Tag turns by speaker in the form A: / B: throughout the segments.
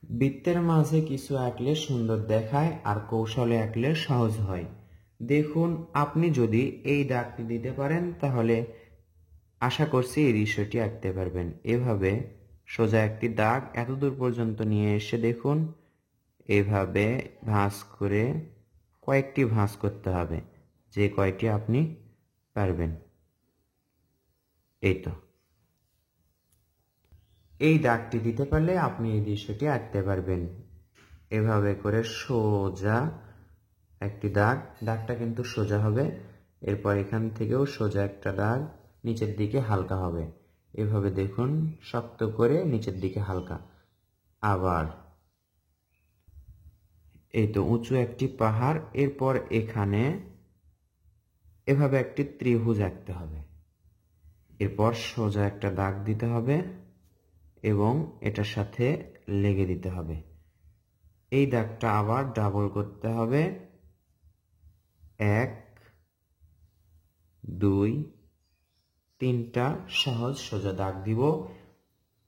A: বৃত্তের মাঝে কিছু আঁকলে সুন্দর দেখায় আর কৌশলে আঁকলে সহজ হয়। দেখুন, আপনি যদি এই দাগটি দিতে পারেন তাহলে আশা করছি এই দৃশ্যটি আঁকতে পারবেন। এভাবে সোজা একটি দাগ এতদূর পর্যন্ত নিয়ে এসে দেখুন, এভাবে ভাঁজ করে কয়েকটি ভাঁজ করতে হবে, যে কয়টি আপনি পারবেন। এই তো, এই দাগটি দিতে পারলে আপনি এই দৃশ্যটি আঁকতে পারবেন। এভাবে করে সোজা একটি দাগ, দাগটা কিন্তু সোজা হবে। এরপর এখান থেকেও সোজা একটা দাগ, নিচের দিকে হালকা হবে। এভাবে দেখুন, শক্ত করে নিচের দিকে হালকা। আবার এই তো উঁচু একটি পাহাড়। এরপর এখানে এভাবে একটি ত্রিভুজ আঁকতে হবে। এরপর সোজা একটা দাগ দিতে হবে এবং এটার সাথে লেগে দিতে হবে। এই দাগটা আবার ডাবল করতে হবে। 1 2 3টা সহজ সোজা দাগ দিব,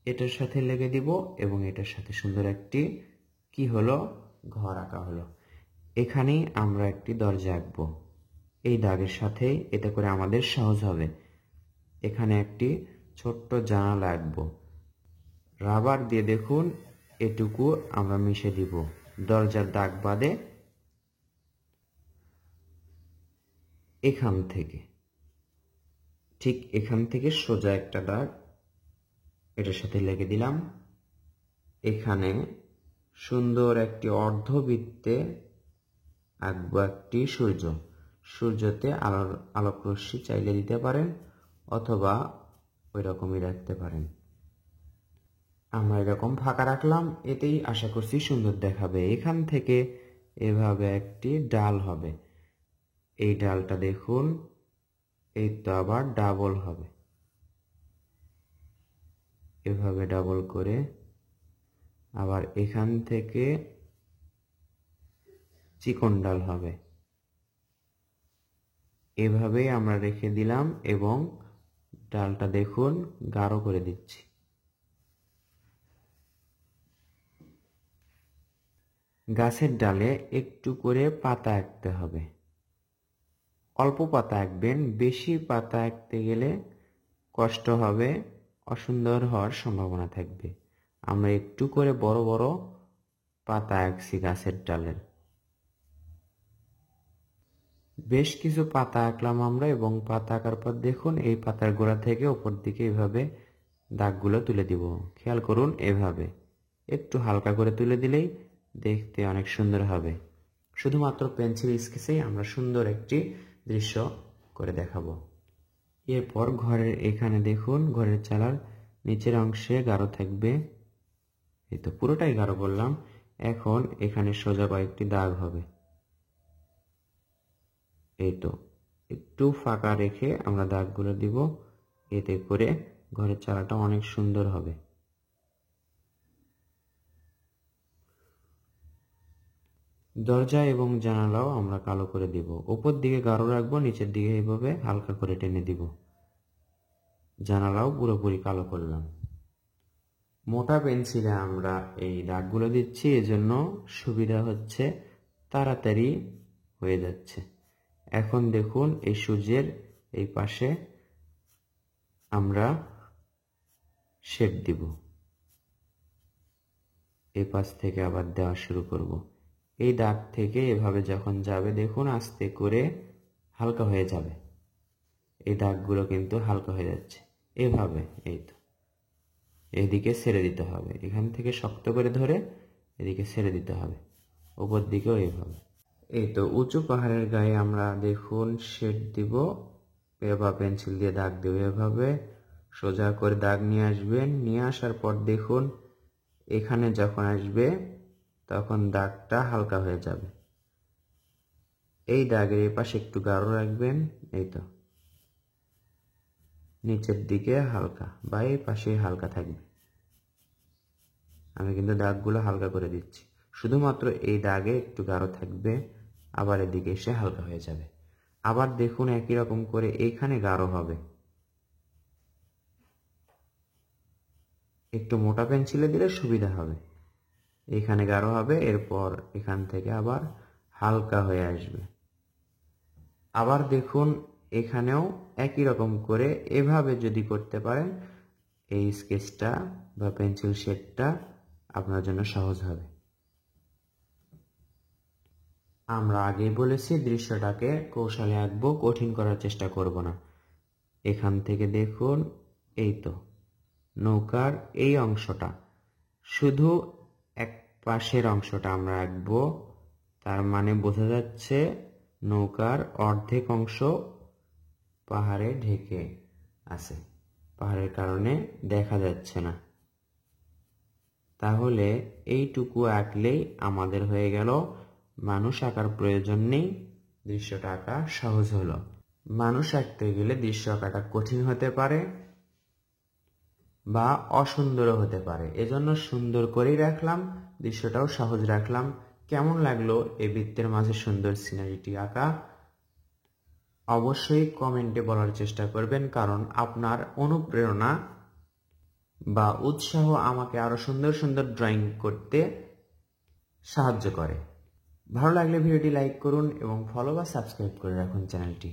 A: এটার সাথে লেগে দিব এবং এটার সাথে সুন্দর একটি কি হলো, ঘর আঁকা হলো। এখানেই আমরা একটি দরজা আঁকবো এই দাগের সাথে, এতে করে আমাদের সহজ হবে। এখানে একটি ছোট্ট জানালা আঁকবো রাবার দিয়ে। দেখুন, এটুকু আমরা মিশে দিব দরজার দাগ বাদে। এখান থেকে ঠিক এখান থেকে সোজা একটা দাগ এটার সাথে লেগে দিলাম। এখানে সুন্দর একটি অর্ধবৃত্তে আঁকবো একটি সূর্য। সূর্যতে আলোক রশ্মি চাইলে দিতে পারেন অথবা ওই রকমই রাখতে পারেন। আমরা এরকম ফাঁকা রাখলাম, এতেই আশা করছি সুন্দর দেখাবে। এখান থেকে এভাবে একটি ডাল হবে। এই ডালটা দেখুন, এই তো আবার ডাবল হবে। এভাবে ডাবল করে আবার এখান থেকে চিকন ডাল হবে। এভাবেই আমরা রেখে দিলাম এবং ডালটা দেখুন গাঢ় করে দিচ্ছি। গাছের ডালে একটু করে পাতা আঁকতে হবে। অল্প পাতা আঁকবেন, বেশি পাতা আঁকতে গেলে কষ্ট হবে, অসুন্দর হওয়ার সম্ভাবনা থাকবে। আমরা একটু করে বড় বড় পাতা আঁকছি গাছের ডালের। বেশ কিছু পাতা আঁকলাম আমরা এবং পাতা আঁকার পর দেখুন এই পাতার গোড়া থেকে উপর দিকে এভাবে দাগগুলো তুলে দিব। খেয়াল করুন, এভাবে একটু হালকা করে তুলে দিলেই দেখতে অনেক সুন্দর হবে। শুধুমাত্র পেন্সিল স্কেচেই আমরা সুন্দর একটি দৃশ্য করে দেখাবো। এরপর ঘরের এখানে দেখুন, ঘরের চালার নিচের অংশে গাঢ় থাকবে। এই তো পুরোটাই গাঢ় করলাম। এখন এখানে সোজা কয়েকটি দাগ হবে। এই তো একটু ফাঁকা রেখে আমরা দাগগুলো দিব, এতে করে ঘরের চালাটা অনেক সুন্দর হবে। দরজা এবং জানালাও আমরা কালো করে দিব। উপর দিকে গাঢ় রাখবো, নিচের দিকে এইভাবে হালকা করে টেনে দিব। জানালাও পুরোপুরি কালো করলাম। মোটা পেন্সিলে আমরা এই দাগগুলো দিচ্ছি, এজন্য সুবিধা হচ্ছে, তাড়াতাড়ি হয়ে যাচ্ছে। এখন দেখুন এই সূর্যের এই পাশে আমরা শেপ দিব। এই পাশ থেকে আবার দেওয়া শুরু করব। এই দাগ থেকে এভাবে যখন যাবে দেখুন আস্তে করে হালকা হয়ে যাবে। এই দাগগুলো কিন্তু হালকা হয়ে যাচ্ছে এভাবে। এই তো এদিকে ছেড়ে দিতে হবে, এখান থেকে শক্ত করে ধরে এদিকে ছেড়ে দিতে হবে, উপর দিকেও এইভাবে। এই তো উঁচু পাহাড়ের গায়ে আমরা দেখুন শেড দিব, এবার পেন্সিল দিয়ে দাগ দেব। এভাবে সোজা করে দাগ নিয়ে আসবেন, নিয়ে আসার পর দেখুন এখানে যখন আসবে তখন দাগটা হালকা হয়ে যাবে। এই দাগের এই পাশে একটু গাঢ় রাখবেন। এই তো নিচের দিকে হালকা বা এই পাশে হালকা থাকবে। আমি কিন্তু দাগগুলো হালকা করে দিচ্ছি, শুধুমাত্র এই দাগে একটু গাঢ় থাকবে, আবার এদিকে এসে হালকা হয়ে যাবে। আবার দেখুন একই রকম করে এইখানে গাঢ় হবে। একটু মোটা পেন্সিলে দিলে সুবিধা হবে। এখানে গাঢ় হবে, এরপর এখান থেকে আবার হালকা হয়ে আসবে। আবার দেখুন এখানেও একই রকম করে এভাবে যদি করতে পারেন, এই স্কেচটা বা পেন্সিল শেডটা আপনার জন্য সহজ হবে। আমরা আগেই বলেছি দৃশ্যটাকে কৌশলে আঁকবো, কঠিন করার চেষ্টা করব না। এখান থেকে দেখুন, এই তো নৌকার এই অংশটা, শুধু এক পাশের অংশটা আমরা আঁকবো। তার মানে বোঝা যাচ্ছে নৌকার অর্ধেক অংশ পাহাড়ে ঢেকে আছে, পাহাড়ের কারণে দেখা যাচ্ছে না। তাহলে এইটুকু আঁকলেই আমাদের হয়ে গেল, মানুষ আঁকার প্রয়োজন নেই, দৃশ্যটা আঁকা সহজ হলো। মানুষ আঁকতে গেলে দৃশ্য আঁকাটা কঠিন হতে পারে বা অসুন্দরও হতে পারে, এজন্য সুন্দর করেই রাখলাম, দৃশ্যটাও সহজ রাখলাম। কেমন লাগলো এই বৃত্তের মাঝে সুন্দর সিনারিটি আঁকা? অবশ্যই কমেন্টে বলার চেষ্টা করবেন, কারণ আপনার অনুপ্রেরণা বা উৎসাহ আমাকে আরো সুন্দর সুন্দর ড্রয়িং করতে সাহায্য করে। ভালো লাগলে ভিডিওটি লাইক করুন এবং ফলো বা সাবস্ক্রাইব করে রাখুন চ্যানেলটি।